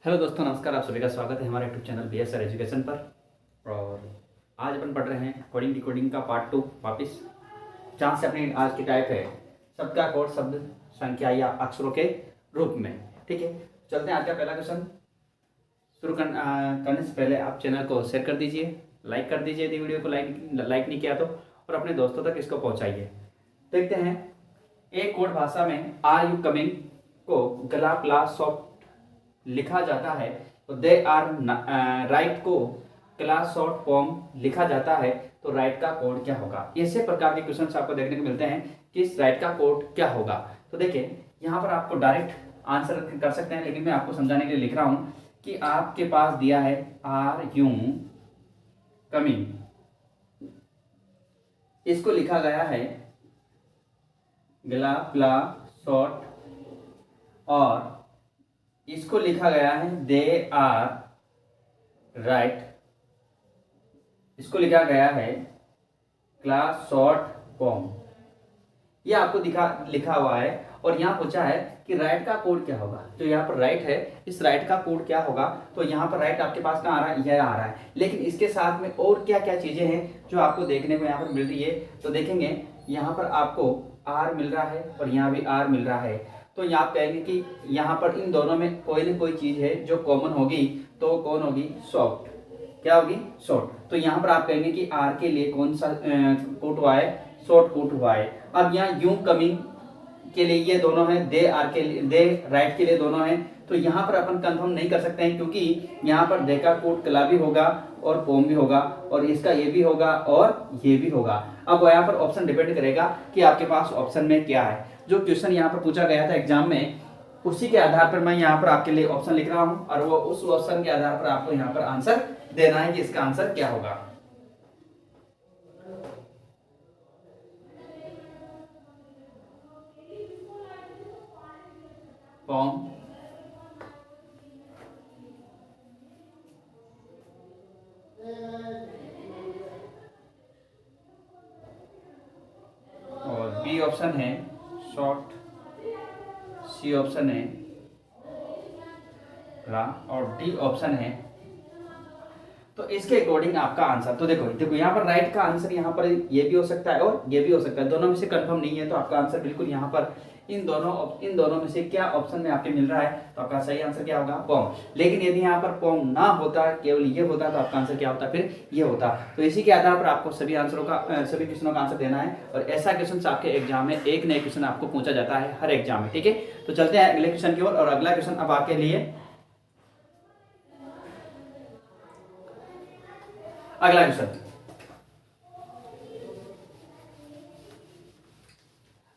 Hello दोस्तों, नमस्कार। आप सभी का स्वागत है हमारे यूट्यूब चैनल BSR एजुकेशन पर। और आज अपन पढ़ रहे हैं कोडिंग डिकोडिंग का पार्ट 2 वापस, जहाँ से अपनी आज की टाइप है शब्द का कोड शब्द संख्या या अक्षरों के रूप में। ठीक है, चलते हैं आज का पहला क्वेश्चन। शुरू करने से पहले आप चैनल को शेयर कर दीजिए, लाइक कर दीजिए यदि वीडियो को लाइक नहीं किया तो, और अपने दोस्तों तक इसको पहुँचाइए। देखते हैं, एक कोड भाषा में आर यू कमिंग को गला प्ला सॉफ्ट लिखा जाता है, तो दे आर राइट को क्लास शॉर्ट फॉर्म लिखा जाता है, तो राइट का कोड क्या होगा। ऐसे प्रकार के क्वेश्चन आपको देखने को मिलते हैं कि इस राइट का कोड क्या होगा। तो देखिए, यहाँ पर आपको डायरेक्ट आंसर कर सकते हैं, लेकिन मैं आपको समझाने के लिए लिख रहा हूं कि आपके पास दिया है आर यू कमिंग, इसको लिखा गया है गला प्ला शॉर्ट, और इसको लिखा गया है दे आर राइट, इसको लिखा गया है क्लास शॉर्ट फॉर्म। ये आपको लिखा हुआ है, और यहाँ पूछा है कि राइट का कोड क्या होगा। तो यहाँ पर राइट है, इस राइट का कोड क्या होगा। तो यहाँ पर राइट आपके पास कहाँ आ रहा है, यह आ रहा है, लेकिन इसके साथ में और क्या क्या चीजें हैं जो आपको देखने को यहाँ पर मिल रही है। तो देखेंगे, यहाँ पर आपको आर मिल रहा है और यहाँ भी आर मिल रहा है। तो यहाँ आप कहेंगे कि यहाँ पर इन दोनों में कोई ना कोई चीज है जो कॉमन होगी, तो कौन होगी, शॉर्ट। क्या होगी, शॉर्ट। तो यहाँ पर आप कहेंगे कि आर के लिए कौन सा पुट हुआ है, शॉर्ट पुट हुआ है। अब यहाँ यू कमिंग के लिए ये दोनों हैं, दे आर के लिए, दे राइट के लिए दोनों हैं। तो यहाँ पर अपन कंफर्म नहीं कर सकते हैं, क्योंकि यहाँ पर दे का कोड कला भी होगा और फॉर्म भी होगा, और इसका ये भी होगा और ये भी होगा। अब यहाँ पर ऑप्शन डिपेंड करेगा कि आपके पास ऑप्शन में क्या है। जो क्वेश्चन यहाँ पर पूछा गया था एग्जाम में, उसी के आधार पर मैं यहाँ पर आपके लिए ऑप्शन लिख रहा हूँ, और वो उस ऑप्शन के आधार पर आपको यहाँ पर आंसर देना है कि इसका आंसर क्या होगा। फॉर्म, और बी ऑप्शन है शॉर्ट, सी ऑप्शन है रा, और डी ऑप्शन है। तो इसके अकॉर्डिंग आपका आंसर, तो देखो यहाँ पर राइट का आंसर यहाँ पर ये भी हो सकता है और ये भी हो सकता है, दोनों में से कंफर्म नहीं है। तो आपका आंसर बिल्कुल यहाँ पर इन दोनों में से क्या ऑप्शन में आपके मिल रहा है, तो आपका सही आंसर क्या होगा, फॉर्म। लेकिन यदि यहाँ पर फॉर्म ना होता, केवल ये होता, तो आपका आंसर क्या होता, फिर ये होता। तो इसी के आधार पर आपको सभी क्वेश्चनों का आंसर देना है, और ऐसा क्वेश्चन आपके एग्जाम में एक नए क्वेश्चन आपको पूछा जाता है हर एग्जाम में। ठीक है, तो चलते हैं अगले क्वेश्चन की ओर। और अगला क्वेश्चन अब आपके लिए, अगला क्वेश्चन,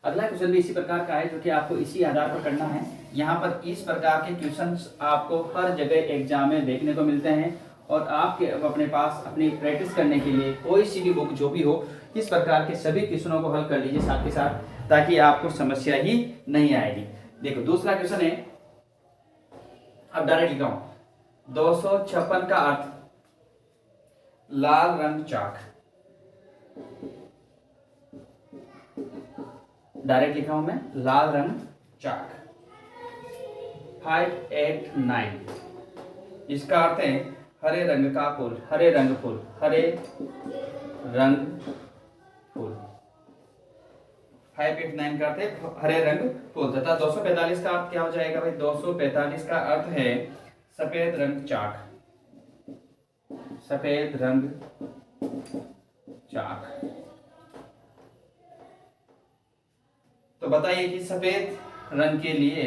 अगला क्वेश्चन भी इसी प्रकार का है, जो कि आपको इसी आधार पर करना है। यहाँ पर इस प्रकार के क्वेश्चंस आपको हर जगह एग्जाम में देखने को मिलते हैं, और आपके अपने पास अपनी प्रैक्टिस करने के लिए कोई सी भी बुक जो भी हो, इस प्रकार के सभी क्वेश्चनों को हल कर लीजिए साथ के साथ, ताकि आपको समस्या ही नहीं आएगी। देखो, दूसरा क्वेश्चन है, अब डायरेक्ट लिखा हूं, 256 का अर्थ लाल रंग चाक। डायरेक्ट लिखा हूं मैं, लाल रंग चाक। 589, इसका अर्थ है हरे रंग का फूल, हरे रंग फूल, हरे रंग फूल। 589 का अर्थ है हरे रंग फूल, तथा 245 का अर्थ क्या हो जाएगा भाई, 245 का अर्थ है सफेद रंग चाक, सफेद रंग चाक। तो बताइए कि सफेद रंग के लिए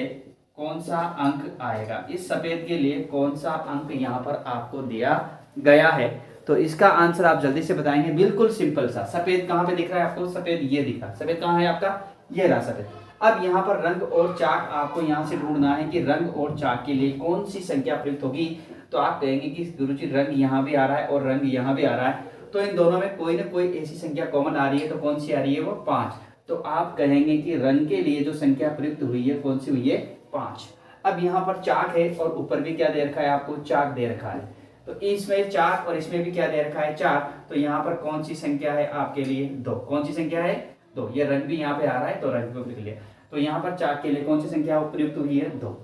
कौन सा अंक आएगा, इस सफेद के लिए कौन सा अंक यहाँ पर आपको दिया गया है। तो इसका आंसर आप जल्दी से बताएंगे, बिल्कुल सिंपल सा। सफेद कहाँ पे दिख रहा है आपको, सफेद ये दिखा, सफेद कहाँ है आपका, ये रहा सफेद। अब यहाँ पर रंग और चाक आपको यहाँ से ढूंढना है कि रंग और चाक के लिए कौन सी संख्या प्रयुक्त होगी। तो आप कहेंगे कि गुरुजी रंग यहाँ भी आ रहा है और रंग यहाँ भी आ रहा है, तो इन दोनों में कोई ना कोई ऐसी संख्या कॉमन आ रही है। तो कौन सी आ रही है, वो 5। तो आप कहेंगे कि रंग के लिए जो संख्या प्रयुक्त हुई है, कौन सी हुई है, 5। अब यहाँ पर चाक है, और ऊपर भी क्या दे रखा है आपको, चाक दे रखा है। तो इसमें चाक और इसमें भी क्या दे रखा है, चाक। तो यहाँ पर कौन सी संख्या है आपके लिए, 2। कौन सी संख्या है, 2। ये रंग भी यहाँ पे आ रहा है, तो रंग को लिख लिया। तो यहाँ पर चाक के लिए कौन सी संख्या प्रयुक्त हुई है, 2।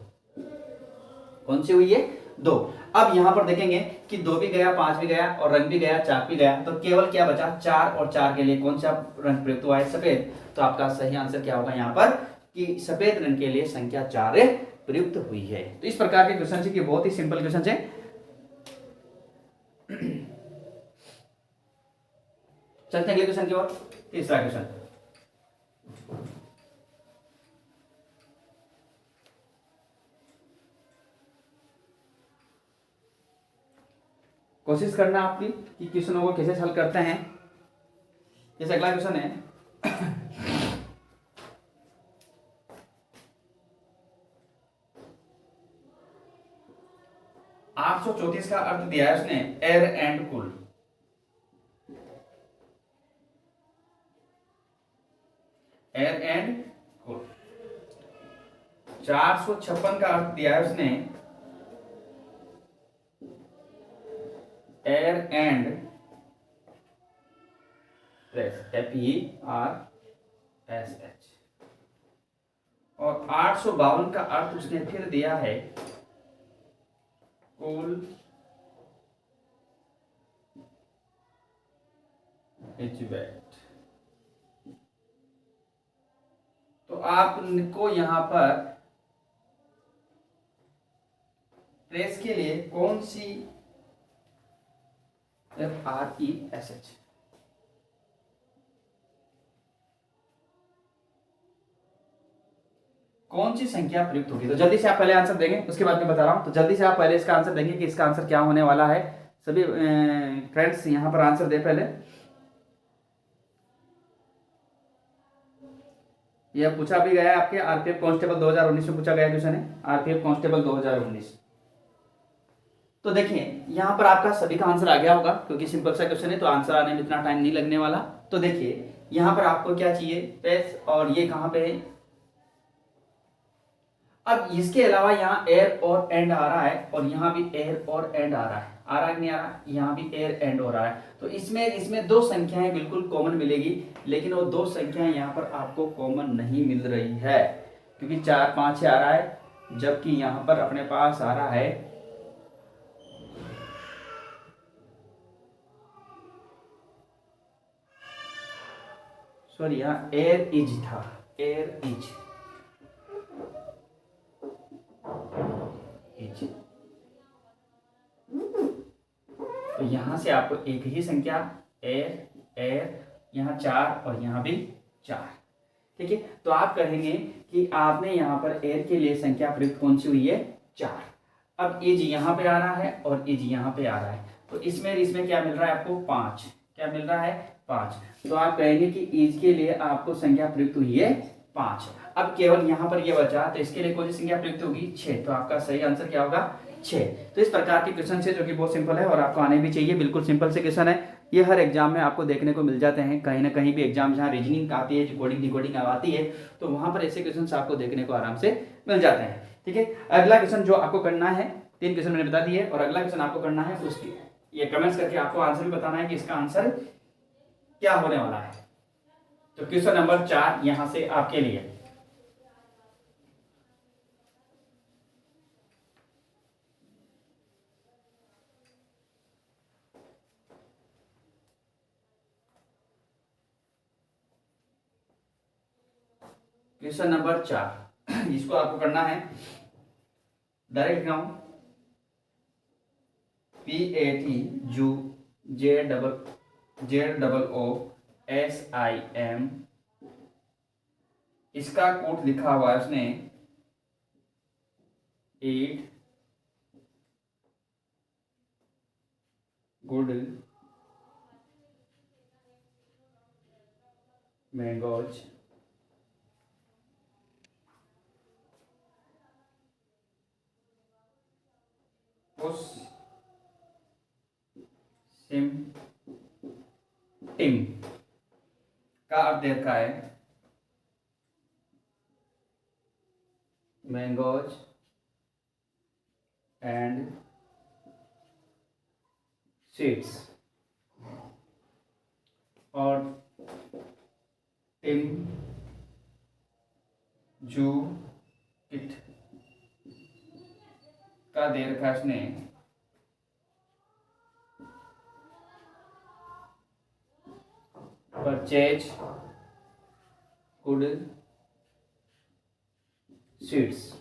कौन सी हुई है, 2। अब यहाँ पर देखेंगे कि 2 भी गया, 5 भी गया और रंग भी गया, चाक भी गया, तो केवल क्या बचा 4, और 4 के लिए कौन सा रंग प्रयुक्त हुआ है? सफेद। तो आपका सही आंसर क्या होगा यहाँ पर कि सफेद रंग के लिए संख्या 4 प्रयुक्त हुई है। तो इस प्रकार के क्वेश्चन है कि बहुत ही सिंपल क्वेश्चन है। चलते हैं अगले क्वेश्चन की ओर। तीसरा क्वेश्चन, कोशिश करना आपकी कि क्वेश्चनों को कैसे हल करते हैं। जैसे अगला क्वेश्चन है 834 का अर्थ दिया है उसने air and cool. Air and cool. 456 का अर्थ दिया है उसने एयर एंड प्रेस, PERSH। और 852 का अर्थ उसने फिर दिया है कूल HVAC। तो आपको यहां पर प्रेस के लिए कौन सी FRESH कौन सी संख्या प्रयुक्त होगी? तो जल्दी से आप पहले आंसर देंगे, उसके बाद मैं बता रहा हूं। तो जल्दी से आप पहले इसका आंसर देंगे कि इसका आंसर क्या होने वाला है। सभी फ्रेंड्स यहां पर आंसर दे पहले। यह पूछा भी गया है आपके आरपीएफ कांस्टेबल 2019 में पूछा गया क्वेश्चन है, आरपीएफ कांस्टेबल 2019। तो देखिए यहां पर आपका सभी का आंसर आ गया होगा, क्योंकि सिंपल सा क्वेश्चन है तो आंसर आने में इतना टाइम नहीं लगने वाला। तो देखिए यहां पर आपको क्या चाहिए, प्रेस, और ये कहां पे है। अब इसके अलावा यहाँ एयर और एंड आ रहा है, और यहाँ भी एयर और एंड आ रहा है कि नहीं आ रहा? यहाँ भी एयर एंड हो रहा है। तो इसमें 2 संख्याएं बिल्कुल कॉमन मिलेगी, लेकिन वो 2 संख्याएं यहाँ पर आपको कॉमन नहीं मिल रही है, क्योंकि 4 5 आ रहा है, जबकि यहाँ पर अपने पास आ रहा है सॉरी यहाँ एयर इज था, एयर इज। तो यहां से आपको एक ही संख्या एयर एयर, यहाँ 4 और यहाँ भी 4। ठीक है, तो आप कहेंगे कि आपने यहाँ पर एयर के लिए संख्या प्रयुक्त कौन सी हुई है? 4। अब एज यहाँ पे आ रहा है और एज यहाँ पे आ रहा है, तो इसमें क्या मिल रहा है आपको? 5। क्या मिल रहा है? 5। तो आप कहेंगे कि एज के लिए आपको संख्या प्रयुक्त हुई है 5। अब केवल यहाँ पर ये बचा, तो इसके लिए कौन सी संख्या प्रयुक्त होगी? 6। तो आपका सही आंसर क्या होगा? 6। तो इस प्रकार के क्वेश्चन है जो कि बहुत सिंपल है और आपको आने भी चाहिए। बिल्कुल सिंपल से क्वेश्चन है, ये हर एग्जाम में आपको देखने को मिल जाते हैं। कहीं ना कहीं भी एग्जाम जहाँ रीजनिंग आती है, कोडिंग डिकोडिंग आती है, तो वहां पर ऐसे क्वेश्चन आपको देखने को आराम से मिल जाते हैं। ठीक है, अगला क्वेश्चन जो आपको करना है, 3 क्वेश्चन मैंने बता दिए, और अगला क्वेश्चन आपको करना है उसकी ये कमेंट्स करके आपको आंसर भी बताना है कि इसका आंसर क्या होने वाला है। तो क्वेश्चन नंबर 4 यहां से आपके लिए, क्वेश्चन नंबर 4 इसको आपको करना है डायरेक्ट लिख रहा हूं, PAT जू ZOOSIM। इसका कोड लिखा हुआ है उसने 8 गुड मैंगोज उस सिम टिम का अर्थ देखा है मैंगोज एंड सीड्स, और टिम जू इट का दे रखा है उसने परचेज गुड सीड्स।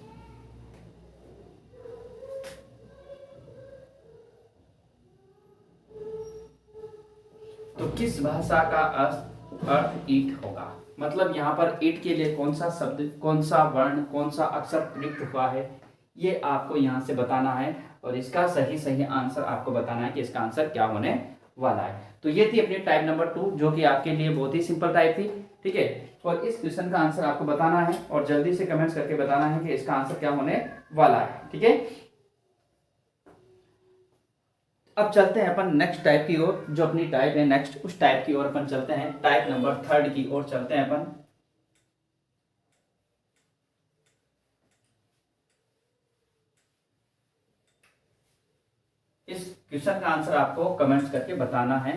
तो किस भाषा का अर्थ ईट होगा, मतलब यहाँ पर ईट के लिए कौन सा शब्द, कौन सा वर्ण, कौन सा अक्षर प्रयुक्त हुआ है, ये आपको यहाँ से बताना है और इसका सही आंसर आपको बताना है कि इसका आंसर क्या होने वाला है। तो ये थी अपनी टाइप नंबर 2 जो कि आपके लिए बहुत ही सिंपल टाइप थी, ठीक है। और इस क्वेश्चन का आंसर आपको बताना है और जल्दी से कमेंट्स करके बताना है कि इसका आंसर क्या होने वाला है, ठीक है। अब चलते हैं अपन नेक्स्ट टाइप की ओर, जो अपनी टाइप है नेक्स्ट, उस टाइप की ओर अपन चलते हैं, टाइप नंबर 3 की ओर चलते हैं अपन। इस क्वेश्चन का आंसर आपको कमेंट्स करके बताना है।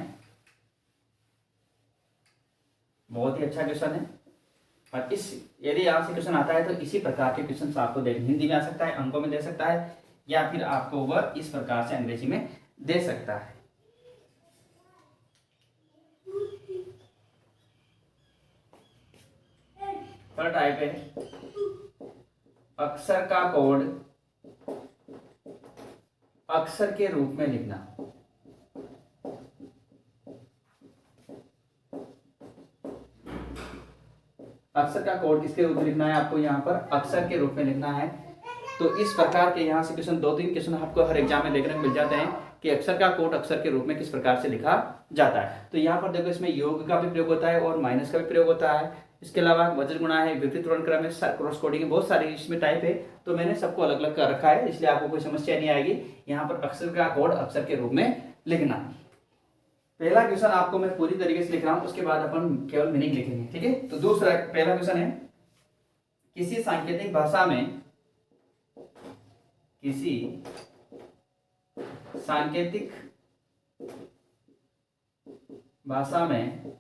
बहुत ही अच्छा क्वेश्चन है और इस यदि आपसे क्वेश्चन आता है तो इसी प्रकार के क्वेश्चन आपको देखने हिंदी में आ सकता है, अंकों में दे सकता है, या फिर आपको वह इस प्रकार से अंग्रेजी में दे सकता है। थर्ड टाइप है अक्षर का कोड अक्षर के रूप में लिखना। अक्षर का कोड किसके रूप में लिखना है, आपको यहाँ पर अक्षर के रूप में लिखना है। तो इस प्रकार के यहाँ से क्वेश्चन 2-3 क्वेश्चन आपको हर एग्जाम में देखने को मिल जाते हैं कि अक्षर का कोड अक्षर के रूप में किस प्रकार से लिखा जाता है। तो यहाँ पर देखो इसमें योग का भी प्रयोग होता है और माइनस का भी प्रयोग होता है। इसके अलावा वज्र गुणा है, विपरीत वर्णक्रम है, क्रॉस कोडिंग है, बहुत सारे इसमें टाइप है। तो मैंने सबको अलग अलग कर रखा है, इसलिए आपको कोई समस्या नहीं आएगी। यहाँ पर अक्षर का कोड अक्षर के रूप में लिखना। पहला क्वेश्चन आपको मैं पूरी तरीके से लिख रहा हूँ, उसके बाद अपन केवल मीनिंग लिखेंगे, ठीक है। तो दूसरा पहला क्वेश्चन है किसी सांकेतिक भाषा में, किसी सांकेतिक भाषा में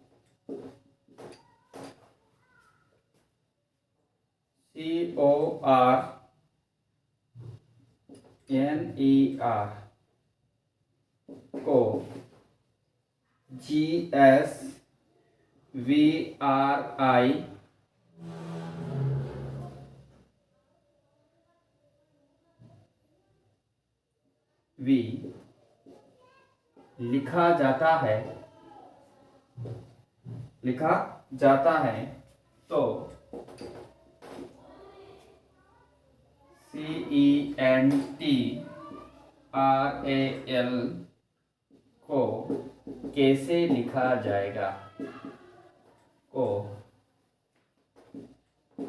CORNER को GSVRI लिखा जाता है तो CENTRAL को कैसे लिखा जाएगा, को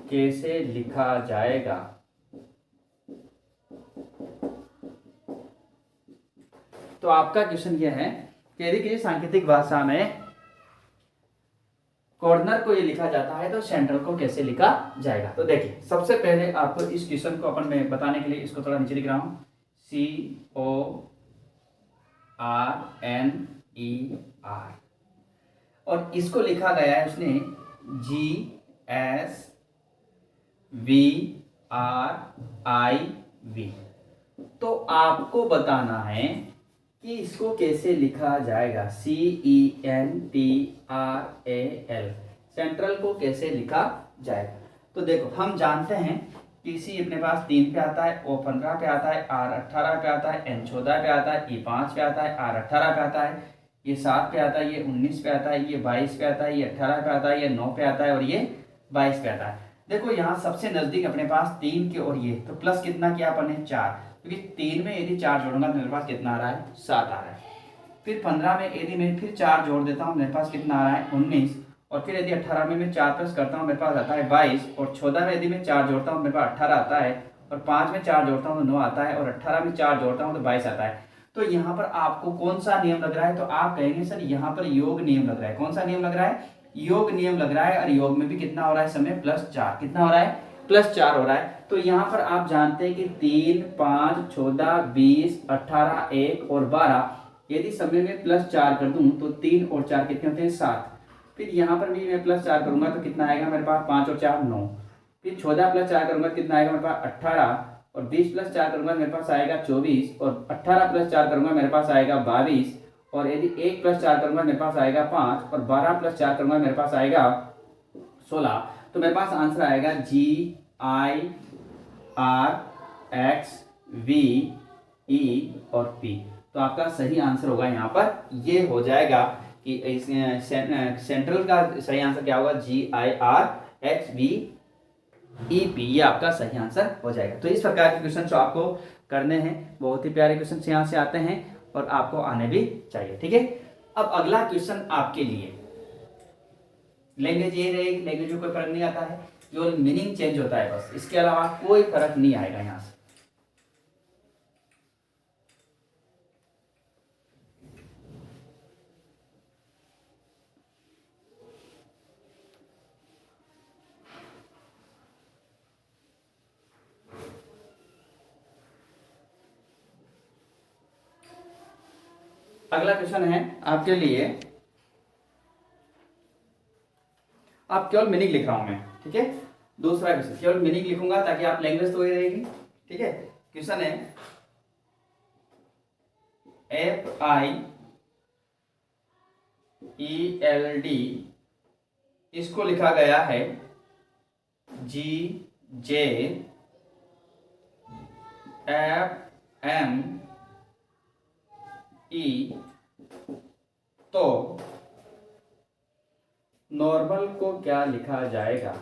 कैसे लिखा जाएगा। तो आपका क्वेश्चन यह है कि यदि किसी सांकेतिक भाषा में कॉर्नर को ये लिखा जाता है तो सेंट्रल को कैसे लिखा जाएगा। तो देखिए सबसे पहले आपको इस क्वेश्चन को अपन में बताने के लिए इसको थोड़ा नीचे लिख रहा हूं, CORNER और इसको लिखा गया है उसने GSVRIV। तो आपको बताना है कि इसको कैसे लिखा जाएगा, CENTRAL, सेंट्रल को कैसे लिखा जाएगा। तो देखो हम जानते हैं कि C अपने पास 3 पे आता है, O 15 पे आता है, R 18 पे आता है, N 14 पे आता है, E 5 पे आता है, R 18 पे आता है, ये 7 पे आता है, ये 19 पे आता है, ये 22 पे आता है, ये 18 पे आता है, ये 9 पे आता है और ये 22 पे आता है। देखो यहाँ सबसे नजदीक अपने पास 3 के और ये, तो प्लस कितना किया अपन ने 4, क्योंकि 3 में यदि 4 जोड़ूंगा तो मेरे पास कितना आ रहा है 7 आ रहा है। फिर 15 में यदि मैं फिर 4 जोड़ देता हूँ मेरे पास कितना आ रहा है 19, और फिर यदि 18 में मैं 4 प्लस करता हूँ मेरे पास आता है 22, और 14 में यदि मैं 4 जोड़ता हूँ मेरे पास 18 आता है, और 5 में 4 जोड़ता हूँ तो 9 आता है, और 18 में 4 जोड़ता हूँ तो 22 आता है। तो यहाँ पर आपको कौन सा नियम लग रहा है, तो आप कहेंगे सर यहाँ पर योग नियम लग रहा है। कौन सा नियम लग रहा है, योग नियम लग रहा है। और योग में भी कितना हो रहा है समय +4, कितना हो रहा है +4 हो रहा है। तो यहाँ पर आप जानते हैं कि 3, 5, 14, 20, 18, 1 और 12, यदि समय में +4 कर दूं तो 3 और 4 कितने होते हैं 7। फिर यहाँ पर भी मैं +4 करूंगा तो कितना आएगा मेरे पास 5 और 4 9। फिर 14 + 4 करूंगा कितना आएगा मेरे पास 18, और 20 प्लस 4 करूंगा मेरे पास आएगा 24, और 18 प्लस 4 करूंगा मेरे पास आएगा 22, और यदि 1 प्लस 4 करूंगा मेरे पास आएगा 5, और 12 प्लस 4 करूंगा मेरे पास आएगा 16। तो मेरे पास आंसर आएगा GIRXVE और P। तो आपका सही आंसर होगा यहाँ पर ये हो जाएगा कि इस सेंट्रल का सही आंसर क्या होगा, GIRXVEP, ये आपका सही आंसर हो जाएगा। तो इस प्रकार के क्वेश्चन जो आपको करने हैं, बहुत ही प्यारे क्वेश्चन यहाँ से आते हैं और आपको आने भी चाहिए। ठीक है, अब अगला क्वेश्चन आपके लिए लैंग्वेज ये रहेगी, लैंग्वेज में कोई फर्क नहीं आता है, जो मीनिंग चेंज होता है बस, इसके अलावा कोई फर्क नहीं आएगा यहाँ से। अगला क्वेश्चन है आपके लिए, आप केवल मीनिंग लिख रहा हूं मैं, ठीक है। दूसरा क्वेश्चन केवल मीनिंग लिखूंगा ताकि आप लैंग्वेज तो ही रहेगी, ठीक है। क्वेश्चन है FIELD, इसको लिखा गया है GJFME, तो नॉर्मल को क्या लिखा जाएगा,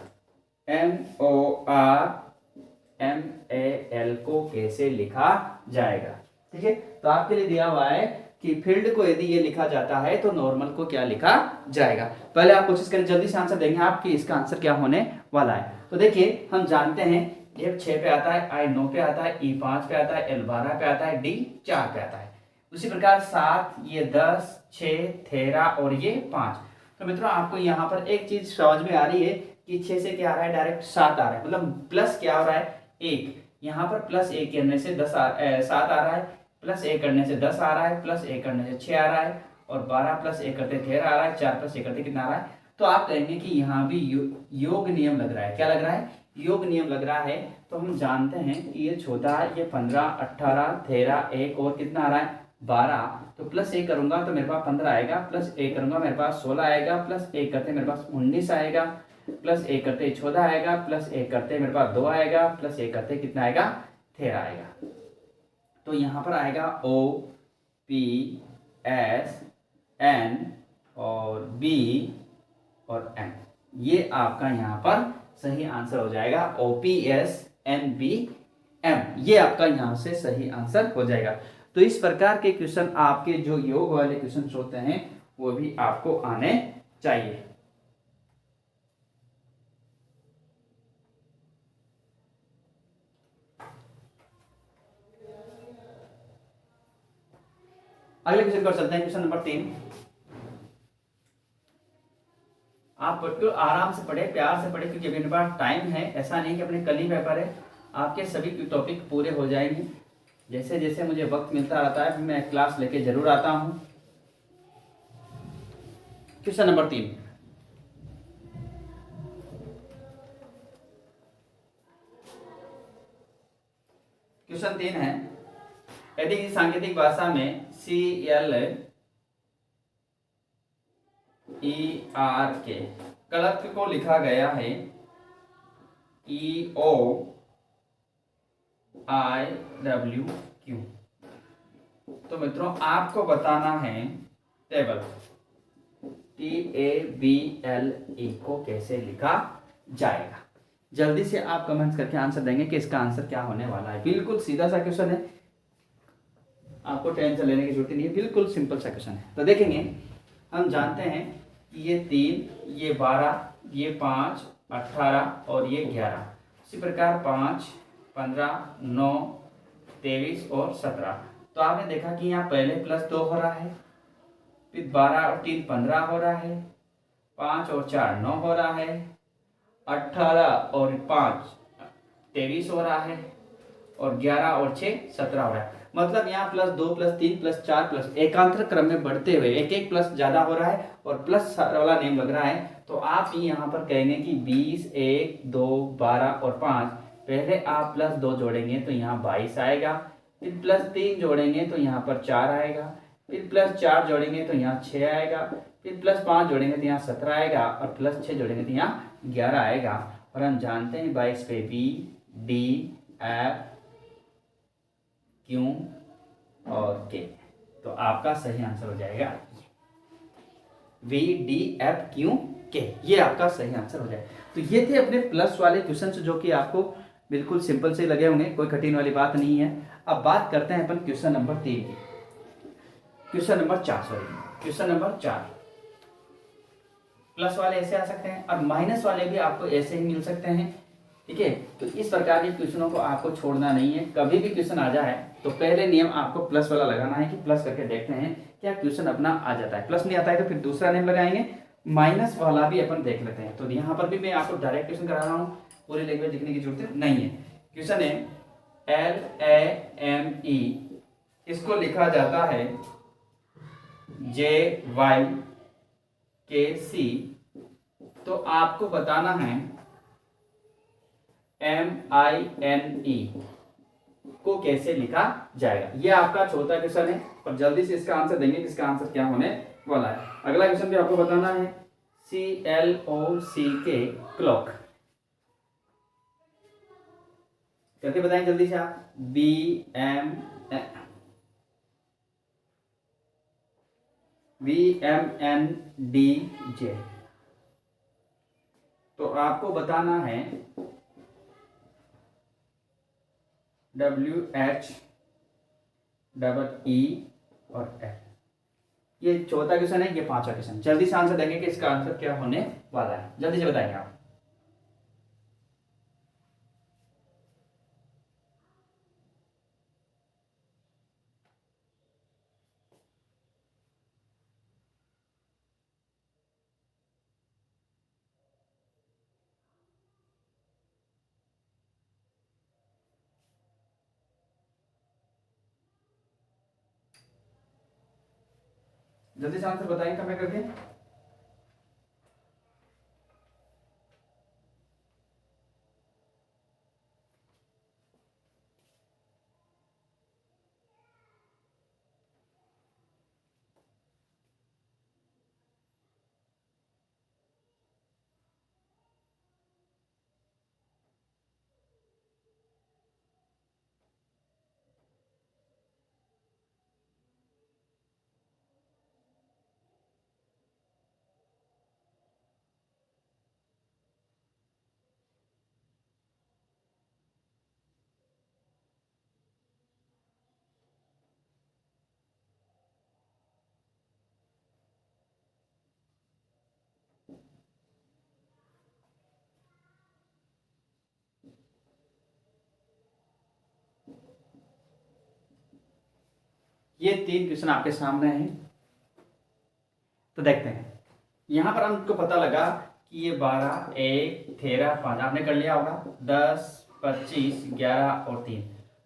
NORMAL को कैसे लिखा जाएगा, ठीक है। तो आपके लिए दिया हुआ है कि फील्ड को यदि ये लिखा जाता है तो नॉर्मल को क्या लिखा जाएगा। पहले आप कोशिश करें, जल्दी से आंसर देंगे आप कि इसका आंसर क्या होने वाला है। तो देखिए हम जानते हैं F 6 पे आता है, I 9 पे आता है, E 5 पे आता है, L 12 पे आता है, D 4 पे आता है। उसी प्रकार 7, ये 10, 6, 13 और ये 5। तो मित्रों आपको यहाँ पर एक चीज समझ में आ रही है कि 6 से क्या आ रहा है, डायरेक्ट 7 आ रहा है, मतलब प्लस क्या हो रहा है 1, यहाँ पर प्लस 1 करने से 7 आ रहा है, प्लस 1 करने से 10 आ रहा है, प्लस 1 करने से 6 आ रहा है, और 12 प्लस 1 करते 13 आ रहा है, 4 प्लस 1 करते कितना आ रहा है। तो आप कहेंगे कि यहाँ भी योग नियम लग रहा है। क्या लग रहा है, योग नियम लग रहा है। तो हम जानते हैं कि ये छोटा है, ये 15, 18, 13, 1 और कितना आ रहा है 12। तो प्लस 1 करूंगा तो मेरे पास 15 आएगा, प्लस 1 करूंगा मेरे पास 16 आएगा, प्लस 1 करते मेरे पास 19 आएगा, प्लस 1 करते 14 आएगा, प्लस 1 करते मेरे पास 2 आएगा, प्लस 1 करते कितना आएगा 13 आएगा। तो यहाँ पर आएगा OPSN और B और N, ये आपका यहाँ पर सही आंसर हो जाएगा। OPSNBM, ये आपका यहाँ से सही आंसर हो जाएगा। तो इस प्रकार के क्वेश्चन आपके जो योग वाले क्वेश्चन होते हैं वो भी आपको आने चाहिए। अगले क्वेश्चन पर चलते हैं, क्वेश्चन नंबर 3। आप बिल्कुल आराम से पढ़े, प्यार से पढ़े, क्योंकि मेरे पास टाइम है, ऐसा नहीं कि अपने कल ही पेपर है। आपके सभी टॉपिक पूरे हो जाएंगे, जैसे जैसे मुझे वक्त मिलता रहता है मैं क्लास लेके जरूर आता हूं। क्वेश्चन नंबर 3, क्वेश्चन 3 है, यदि सांकेतिक भाषा में CLERK कलर्क को लिखा गया है EOIWQ, तो मित्रों आपको बताना है टेबल TABLE को कैसे लिखा जाएगा। जल्दी से आप कमेंट्स करके आंसर देंगे कि इसका आंसर क्या होने वाला है। बिल्कुल सीधा सा क्वेश्चन है, आपको टेंशन लेने की जरूरत नहीं है, बिल्कुल सिंपल सा क्वेश्चन है। तो देखेंगे, हम जानते हैं कि ये 3, ये 12, ये 5, 18 और ये 11। इसी प्रकार 5, 15, 9, 23 और 17। तो आपने देखा कि यहाँ पहले प्लस 2 हो रहा है, फिर 12 और 3 15 हो रहा है, 5 और 4 9 हो रहा है, 18 और 5 23 हो रहा है, और 11 और 6 17 हो रहा है। मतलब यहाँ प्लस 2 प्लस 3 प्लस 4 प्लस एकांतर क्रम में बढ़ते हुए एक एक प्लस ज्यादा हो रहा है और प्लस वाला नेम लग रहा है। तो आप यहाँ पर कहेंगे कि 20, 1, 2, 12 और 5 पहले आप +2 जोड़ेंगे तो यहाँ 22 आएगा, फिर +3 जोड़ेंगे तो यहाँ पर 4 आएगा, फिर +4 जोड़ेंगे तो यहाँ 6 आएगा, फिर +5 जोड़ेंगे तो यहाँ 17 आएगा, और +6 जोड़ेंगे तो यहाँ 11 आएगा। और हम जानते हैं 22 पे B, D, F, Q और K, तो आपका सही आंसर हो जाएगा V, D, F, Q, K, ये आपका सही आंसर हो जाएगा। तो ये थे अपने प्लस वाले क्वेश्चन जो कि आपको बिल्कुल सिंपल से लगे होंगे, कोई कठिन वाली बात नहीं है। अब बात करते हैं अपन क्वेश्चन नंबर 3 की, क्वेश्चन नंबर 4 प्लस वाले ऐसे आ सकते हैं और माइनस वाले भी आपको ऐसे ही मिल सकते हैं, ठीक है। तो इस प्रकार के क्वेश्चनों को आपको छोड़ना नहीं है। कभी भी क्वेश्चन आ जाए तो पहले नियम आपको प्लस वाला लगाना है कि प्लस करके देखते हैं क्या क्वेश्चन अपना आ जाता है। प्लस नहीं आता है तो फिर दूसरा नियम लगाएंगे, माइनस वाला भी अपन देख लेते हैं। तो यहाँ पर भी मैं आपको डायरेक्ट क्वेश्चन करा रहा हूँ, पूरी लैंग्वेज लिखने की जरूरत नहीं है। क्वेश्चन है LAME, इसको लिखा जाता है JYKC। तो आपको बताना है MINE को कैसे लिखा जाएगा। ये आपका चौथा क्वेश्चन है और जल्दी से इसका आंसर देंगे, इसका आंसर क्या होने वाला है। अगला क्वेश्चन भी आपको बताना है CLOCK, क्लॉक, करके बताएं जल्दी से आप। VMNDJ, तो आपको बताना है WHEE और L। ये चौथा क्वेश्चन है, ये पांचवा क्वेश्चन। जल्दी से आंसर देंगे कि इसका आंसर क्या होने वाला है, जल्दी से बताएंगे आप। जल्दी से आंसर बताएंगे कमेंट करके। ये 3 क्वेश्चन आपके सामने हैं, तो देखते हैं। यहां पर हमको पता लगा कि ये 12, 1, 13, 5 आपने कर लिया होगा, 10, 25, 11 और 3।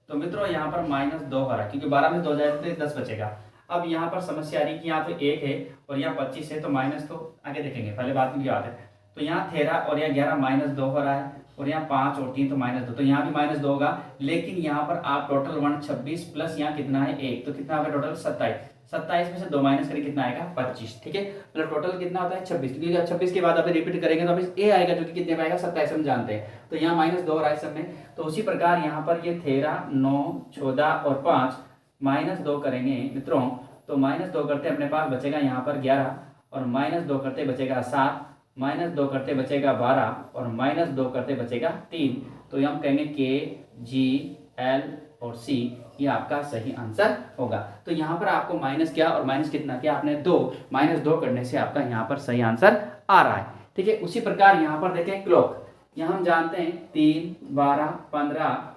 तो मित्रों यहाँ पर -2 हो रहा है क्योंकि 12 में 2 जाए तो 10 बचेगा। अब यहाँ पर समस्या आ रही कि यहाँ तो 1 है और यहाँ 25 है, तो माइनस तो आगे देखेंगे, पहले बात में याद है। तो यहाँ 13 और यहाँ 11 -2 हो रहा है, और यहाँ 5 और 3 तो -2, तो यहाँ भी -2 होगा। लेकिन यहाँ पर आप टोटल 126 प्लस यहाँ कितना है 1, तो कितना होगा टोटल 27। 27 में से 2 माइनस करें कितना आएगा 25, ठीक है। मतलब टोटल कितना होता है 26, क्योंकि 26 के बाद अभी रिपीट करेंगे तो अभी ए आएगा जो कि कितने में आएगा 27, हम जानते हैं। तो यहाँ -2 हो रहा है सब में। तो उसी प्रकार यहाँ पर ये 13, 9, 14 और 5 -2 करेंगे मित्रों, तो -2 करते अपने पास बचेगा यहाँ पर 11, और -2 करते बचेगा 7, -2 करते बचेगा 12, और -2 करते बचेगा 3। तो हम कहेंगे के, जी, एल और सी, ये आपका सही आंसर होगा। तो यहाँ पर आपको माइनस क्या और माइनस कितना किया आपने 2, -2 करने से आपका यहाँ पर सही आंसर आ रहा है, ठीक है। उसी प्रकार यहाँ पर देखें क्लॉक, यहाँ हम जानते हैं 3, 12, 15,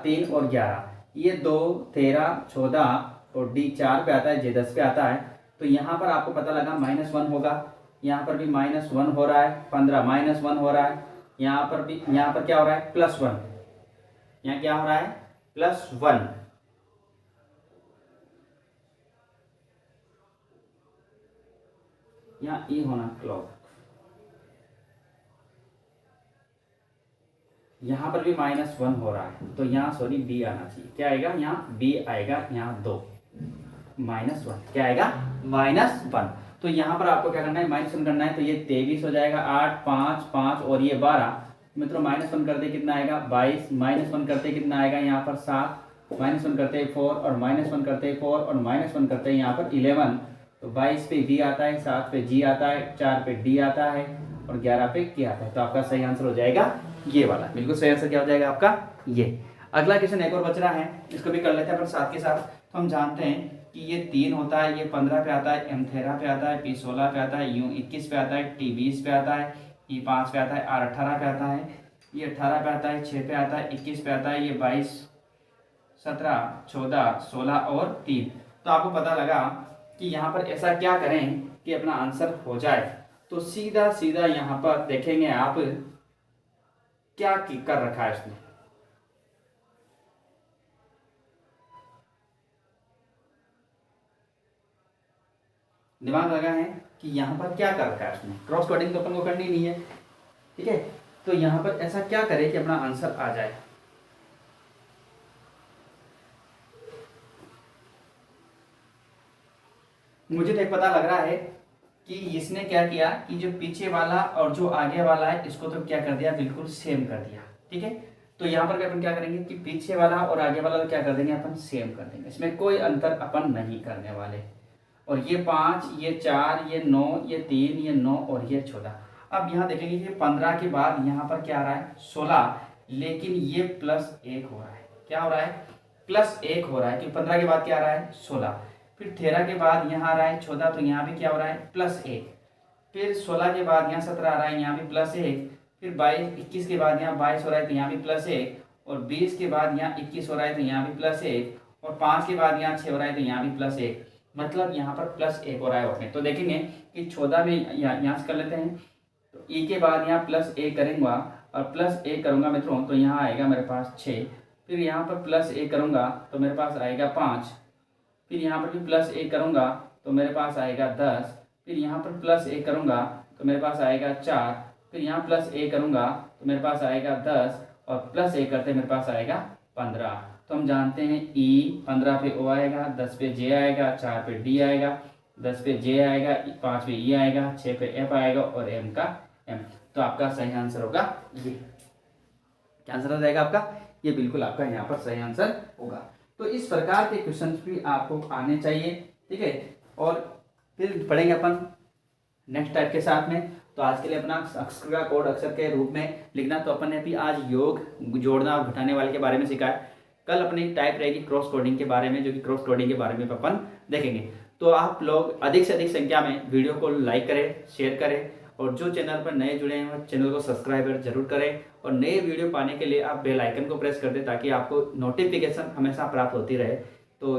3 और 11, ये 2, 13, 14 और डी 4 पे आता है, जे 10 पे आता है। तो यहाँ पर आपको पता लगा -1 होगा, यहाँ पर भी -1 हो रहा है, 15 -1 हो रहा है, यहाँ पर क्या हो रहा है +1, यहाँ क्या हो रहा है +1, यहाँ ई होना क्लॉक, यहाँ पर भी -1 हो रहा है, तो यहाँ सॉरी बी आना चाहिए। क्या आएगा यहाँ? बी आएगा, यहाँ 2 -1 क्या आएगा? -1। तो यहाँ पर आपको क्या करना है? -1 करना है, तो ये 23 हो जाएगा, 8 5 5 और ये 12। मित्रों -1 करते कितना आएगा? 22। -1 करते कितना आएगा? यहाँ पर 7। -1 करते 4 और -1 करते 4 और -1 करते यहाँ पर 11। तो 22 पे बी आता है, 7 पे जी आता है, 4 पे डी आता है और 11 पे के आता है। तो आपका सही आंसर हो जाएगा ये वाला। बिल्कुल सही आंसर क्या हो जाएगा आपका? ये। अगला क्वेश्चन एक और बच रहा है, इसको भी कर लेते हैं अपन साथ के साथ। तो हम जानते हैं कि ये 3 होता है, ये 15 पे आता है, एम 13 पे आता है, पी 16 पे आता है, यू 21 पे आता है, टी 20 पे आता है, ई 5 पे आता है, आर 18 पे आता है, ये 18 पे आता है, 6 पे आता है, 21 पे आता है, ये 22 17 14 16 और 3। तो आपको पता लगा कि यहाँ पर ऐसा क्या करें कि अपना आंसर हो जाए। तो सीधा सीधा यहाँ पर देखेंगे आप क्या कर रखा है उसने। दिमाग लगा है कि यहाँ पर क्या कर रखा है उसने। क्रॉस कोडिंग तो अपन को करनी नहीं है, ठीक है। तो यहाँ पर ऐसा क्या करे कि अपना आंसर आ जाए। मुझे तो एक पता लग रहा है कि इसने क्या किया कि जो पीछे वाला और जो आगे वाला है इसको तो क्या कर दिया? बिल्कुल सेम कर दिया, ठीक है। तो यहाँ पर अपन क्या करेंगे कि पीछे वाला और आगे वाला तो क्या कर देंगे? अपन सेम कर देंगे, इसमें कोई अंतर अपन नहीं करने वाले। और ये 5, ये 4, ये 9, ये 3, ये 9 और ये 14। अब यहाँ देखेंगे कि 15 के बाद यहाँ पर क्या आ रहा है? 16, लेकिन ये +1 हो रहा है। क्या हो रहा है? +1 हो रहा है, कि 15 के बाद क्या आ रहा है? 16। फिर 13 के बाद यहाँ आ रहा है 14, तो यहाँ भी क्या हो रहा है? +1। फिर 16 के बाद यहाँ 17 आ रहा है, यहाँ भी +1। फिर 21 के बाद यहाँ 22 हो रहा है, तो यहाँ भी +1। और 20 के बाद यहाँ 21 हो रहा है, तो यहाँ भी +1। और 5 के बाद यहाँ 6 हो रहा है, तो यहाँ भी +1। मतलब यहाँ पर +1 हो रहा है उसमें। तो देखेंगे कि 14 में यहाँ से कर लेते हैं। तो ई के बाद यहाँ +1 करूँगा और +1 करूँगा मित्रों, तो यहाँ आएगा मेरे पास 6। फिर यहाँ पर +1 करूँगा तो मेरे पास आएगा 5। फिर यहाँ पर भी +1 करूँगा तो मेरे पास आएगा 10। फिर यहाँ पर +1 करूँगा तो मेरे पास आएगा 4। फिर यहाँ +1 करूँगा तो मेरे पास आएगा 10 और +1 करते मेरे पास आएगा 15। तो हम जानते हैं ई 15 पे ओ आएगा, 10 पे जे आएगा, 4 पे डी आएगा, 10 पे जे आएगा, 5 पे ई आएगा, 6 पे एफ आएगा और एम का एम। तो आपका सही आंसर होगा ये। क्या आंसर हो जाएगा आपका? ये बिल्कुल आपका यहाँ पर सही आंसर होगा। तो इस प्रकार के क्वेश्चन भी आपको आने चाहिए, ठीक है। और फिर पढ़ेंगे अपन नेक्स्ट टाइप के साथ में। तो आज के लिए अपना अक्षर का कोड अक्षर के रूप में लिखना। तो अपन ने भी आज योग जोड़ना और घटाने वाले के बारे में सीखा है। कल अपनी टाइप रहेगी क्रॉस कोडिंग के बारे में, जो कि क्रॉस कोडिंग के बारे में अपन देखेंगे। तो आप लोग अधिक से अधिक संख्या में वीडियो को लाइक करें, शेयर करें और जो चैनल पर नए जुड़े हैं वो चैनल को सब्सक्राइब जरूर करें। और नए वीडियो पाने के लिए आप बेल आइकन को प्रेस कर दें ताकि आपको नोटिफिकेशन हमेशा प्राप्त होती रहे। तो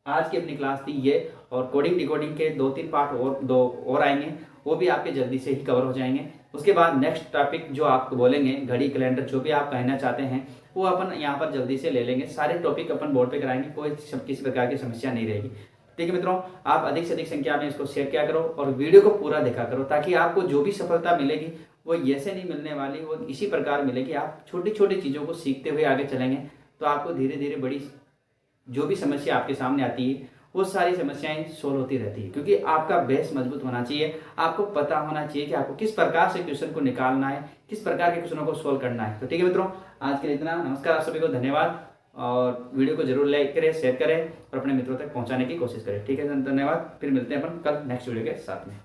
आज की अपनी क्लास थी ये, और कोडिंग डिकोडिंग के 2-3 पार्ट और आएंगे, वो भी आपके जल्दी से ही कवर हो जाएंगे। उसके बाद नेक्स्ट टॉपिक जो आपको बोलेंगे, घड़ी कैलेंडर जो भी आप कहना चाहते हैं वो अपन यहाँ पर जल्दी से ले लेंगे। सारे टॉपिक अपन बोर्ड पे कराएंगे, कोई किसी प्रकार की समस्या नहीं रहेगी, ठीक है मित्रों। आप अधिक से अधिक संख्या में इसको शेयर किया करो और वीडियो को पूरा देखा करो, ताकि आपको जो भी सफलता मिलेगी वो ऐसे नहीं मिलने वाली, वो इसी प्रकार मिलेगी। आप छोटी छोटी चीज़ों को सीखते हुए आगे चलेंगे तो आपको धीरे धीरे बड़ी जो भी समस्या आपके सामने आती है वो सारी समस्याएं सोल्व होती रहती है, क्योंकि आपका बेस मजबूत होना चाहिए। आपको पता होना चाहिए कि आपको किस प्रकार से क्वेश्चन को निकालना है, किस प्रकार के क्वेश्चनों को सोल्व करना है। तो ठीक है मित्रों, आज के लिए इतना। नमस्कार आप सभी को, धन्यवाद। और वीडियो को जरूर लाइक करें, शेयर करें और अपने मित्रों तक पहुंचाने की कोशिश करें। ठीक है, धन्यवाद। फिर मिलते हैं अपन कल नेक्स्ट वीडियो के साथ में।